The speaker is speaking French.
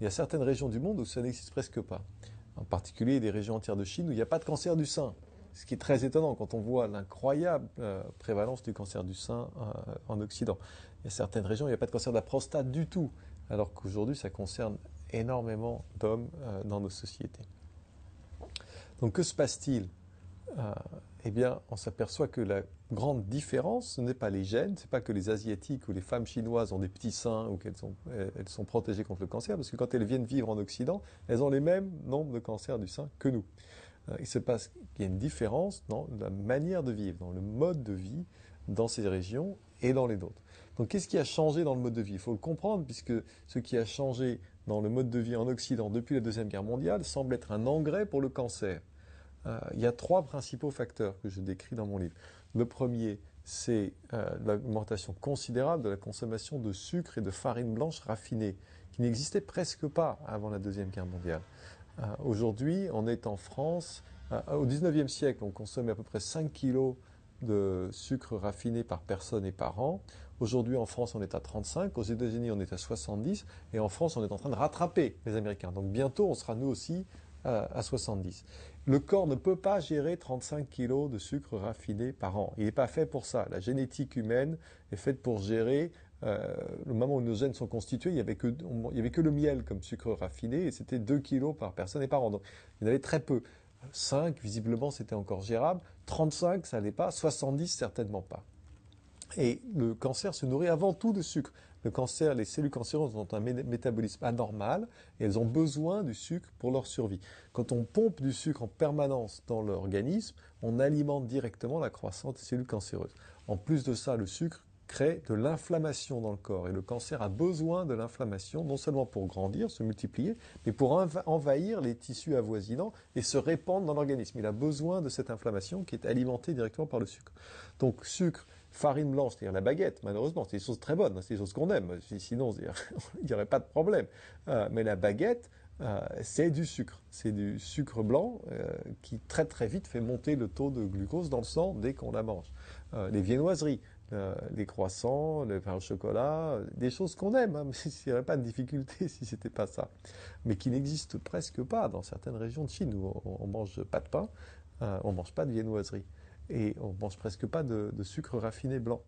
Il y a certaines régions du monde où ça n'existe presque pas. En particulier des régions entières de Chine où il n'y a pas de cancer du sein. Ce qui est très étonnant quand on voit l'incroyable prévalence du cancer du sein en Occident. Il y a certaines régions où il n'y a pas de cancer de la prostate du tout, alors qu'aujourd'hui ça concerne énormément d'hommes dans nos sociétés. Donc que se passe-t-il? Euh, eh bien, on s'aperçoit que la grande différence, ce n'est pas les gènes, c'est pas que les Asiatiques ou les femmes chinoises ont des petits seins ou elles sont protégées contre le cancer, parce que quand elles viennent vivre en Occident, elles ont les mêmes nombres de cancers du sein que nous. Il se passe qu'il y a une différence dans la manière de vivre, dans le mode de vie dans ces régions et dans les nôtres. Donc qu'est-ce qui a changé dans le mode de vie? Il faut le comprendre, puisque ce qui a changé dans le mode de vie en Occident depuis la Deuxième Guerre mondiale semble être un engrais pour le cancer. Il y a trois principaux facteurs que je décris dans mon livre. Le premier, c'est l'augmentation considérable de la consommation de sucre et de farine blanche raffinée, qui n'existait presque pas avant la Deuxième Guerre mondiale. Aujourd'hui, on est en France, au 19e siècle, on consommait à peu près 5 kilos de sucre raffiné par personne et par an. Aujourd'hui, en France, on est à 35, aux États-Unis, on est à 70, et en France, on est en train de rattraper les Américains. Donc bientôt, on sera nous aussi à 70. Le corps ne peut pas gérer 35 kilos de sucre raffiné par an. Il n'est pas fait pour ça. La génétique humaine est faite pour gérer. Le moment où nos gènes sont constitués, il n'y avait que le miel comme sucre raffiné et c'était 2 kilos par personne et par an. Donc il y en avait très peu. 5, visiblement, c'était encore gérable. 35, ça n'allait pas. 70, certainement pas. Et le cancer se nourrit avant tout de sucre. Le cancer, les cellules cancéreuses ont un métabolisme anormal et elles ont besoin du sucre pour leur survie. Quand on pompe du sucre en permanence dans l'organisme, on alimente directement la croissance des cellules cancéreuses. En plus de ça, le sucre crée de l'inflammation dans le corps et le cancer a besoin de l'inflammation non seulement pour grandir, se multiplier, mais pour envahir les tissus avoisinants et se répandre dans l'organisme. Il a besoin de cette inflammation qui est alimentée directement par le sucre. Donc sucre, farine blanche, c'est-à-dire la baguette, malheureusement, c'est des choses très bonnes, c'est des choses qu'on aime, sinon il n'y aurait pas de problème. Mais la baguette, c'est du sucre blanc qui très très vite fait monter le taux de glucose dans le sang dès qu'on la mange. Les viennoiseries, les croissants, le pain au chocolat, des choses qu'on aime, hein, mais il n'y aurait pas de difficulté si c'était pas ça. Mais qui n'existent presque pas dans certaines régions de Chine où on mange pas de pain, on mange pas de viennoiserie et on mange presque pas de sucre raffiné blanc.